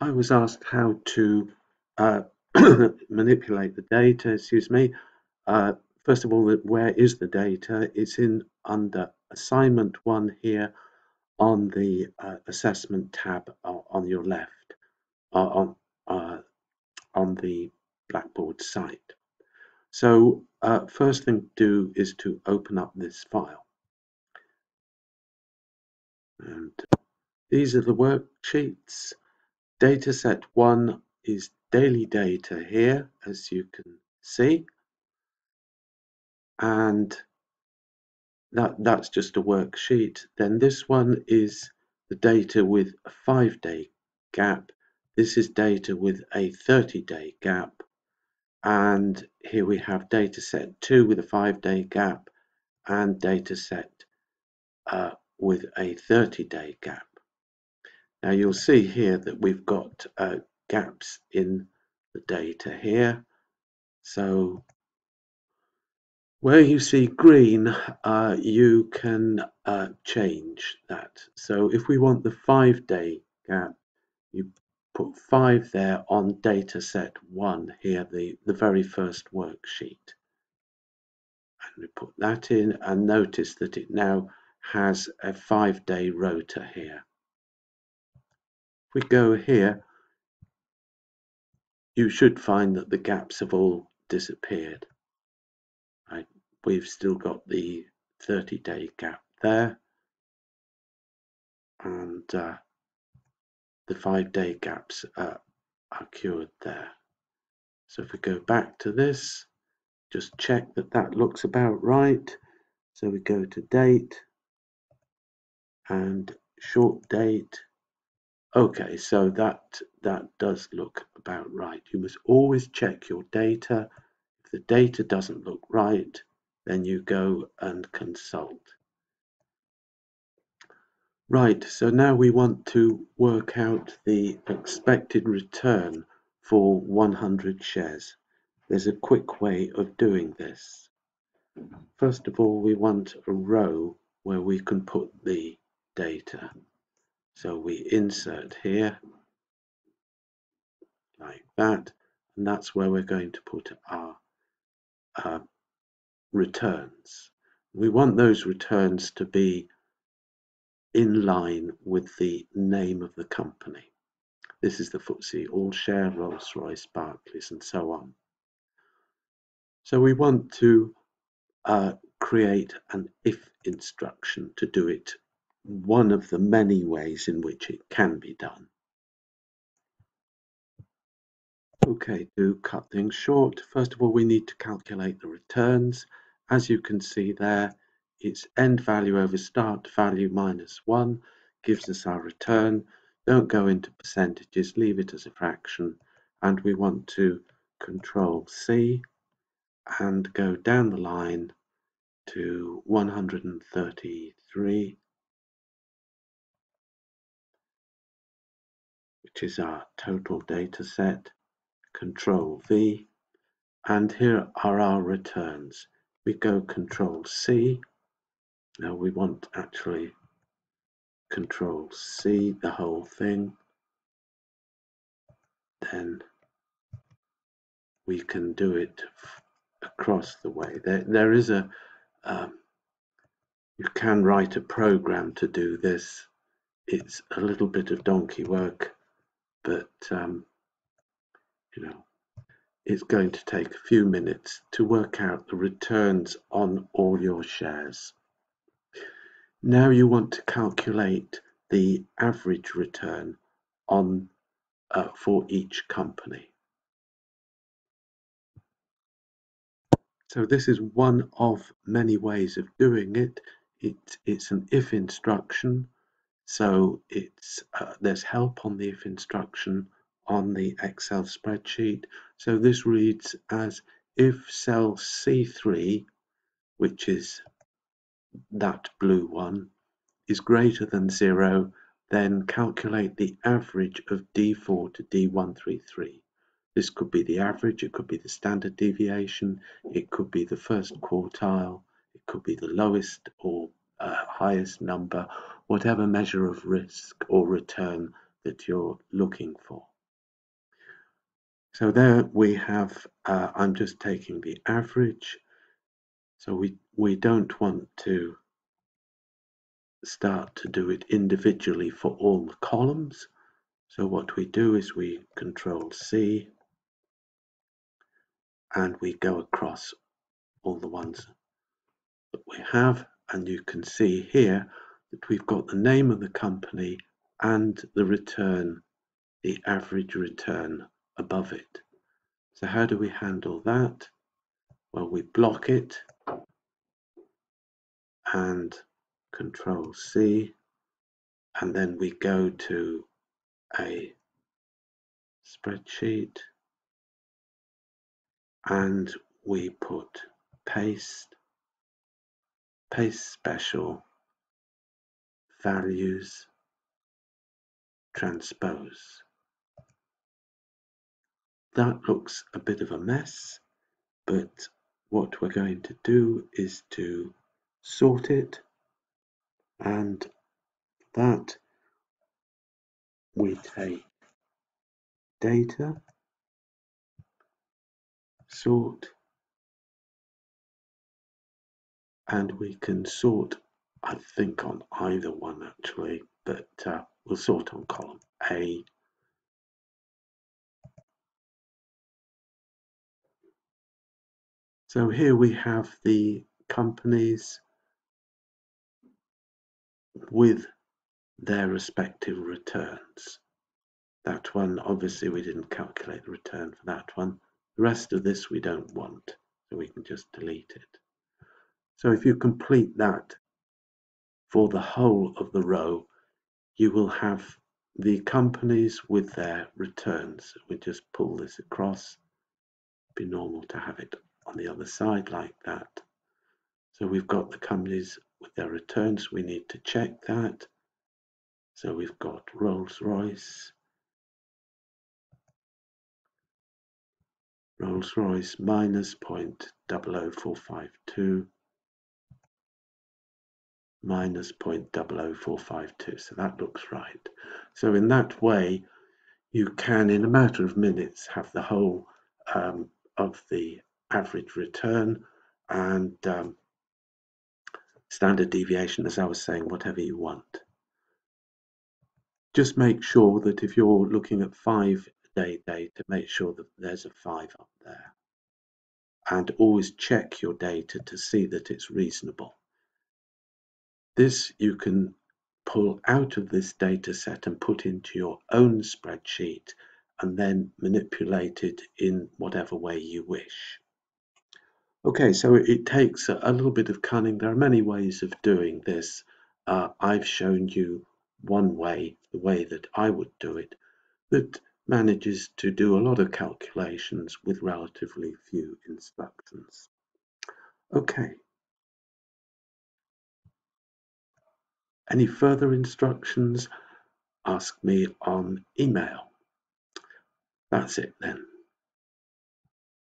I was asked how to uh, manipulate the data, excuse me. First of all, where is the data? It's in under assignment 1 here on the assessment tab on your left uh, on the Blackboard site. So first thing to do is to open up this file. And these are the worksheets. Dataset 1 is daily data here, as you can see. And that's just a worksheet. Then this one is the data with a 5-day gap. This is data with a 30-day gap. And here we have data set 2 with a 5-day gap and data set with a 30-day gap. Now you'll see here that we've got gaps in the data here. So where you see green, you can change that. So if we want the 5-day gap, you put 5 there on data set 1 here, the very first worksheet. And we put that in and notice that it now has a 5-day rota here. If we go here, you should find that the gaps have all disappeared. Right? We've still got the 30-day gap there, and the 5-day gaps are cured there. So if we go back to this, just check that that looks about right. So we go to date and short date. Okay, so that does look about right. You must always check your data. If the data doesn't look right, then you go and consult. Right, so now we want to work out the expected return for 100 shares. There's a quick way of doing this. First of all, we want a row where we can put the data. So we insert here, like that, and that's where we're going to put our returns. We want those returns to be in line with the name of the company. This is the FTSE All-Share, Rolls-Royce, Barclays, and so on. So we want to create an if instruction to do it one of the many ways in which it can be done. Okay, to cut things short, first of all, we need to calculate the returns. As you can see there, it's end value over start value minus 1 gives us our return. Don't go into percentages, leave it as a fraction. And we want to Control C and go down the line to 133, which is our total data set. Control V, and here are our returns. We go Control C. Now we want actually Control C, the whole thing. Then we can do it across the way. There is a you can write a program to do this. It's a little bit of donkey work, but you know, it's going to take a few minutes to work out the returns on all your shares. Now you want to calculate the average return on for each company. So this is one of many ways of doing it. It's an if instruction, so there's help on the if instruction on the Excel spreadsheet. So this reads as if cell C3, which is that blue one, is greater than 0, then calculate the average of D4 to D133. This could be the average, it could be the standard deviation, it could be the first quartile, it could be the lowest or highest number, whatever measure of risk or return that you're looking for. So there we have, I'm just taking the average. So we don't want to start to do it individually for all the columns. So what we do is we Control C and we go across all the ones that we have, and you can see here that we've got the name of the company and the return, the average return above it. So how do we handle that? Well, we block it and Control C, and then we go to a spreadsheet and we put paste special, values, transpose. That looks a bit of a mess, but what we're going to do is to sort it, and that we take data, sort, and we can sort, I think, on either one actually, but we'll sort on column A. So here we have the companies with their respective returns. That one, obviously we didn't calculate the return for that one. The rest of this we don't want, so we can just delete it. So if you complete that for the whole of the row, you will have the companies with their returns. We just pull this across. It'd be normal to have it on the other side like that. So we've got the companies with their returns. We need to check that. So we've got Rolls-Royce minus 0.00452 minus 0.00452. So that looks right. So in that way, you can, in a matter of minutes, have the whole of the average return and standard deviation, as I was saying, whatever you want. Just make sure that if you're looking at 5-day data, make sure that there's a 5 up there. And always check your data to see that it's reasonable. This you can pull out of this data set and put into your own spreadsheet and then manipulate it in whatever way you wish. Okay, so it takes a little bit of cunning. There are many ways of doing this. I've shown you one way, the way that I would do it, that manages to do a lot of calculations with relatively few instructions. Okay. Any further instructions, ask me on email. That's it then.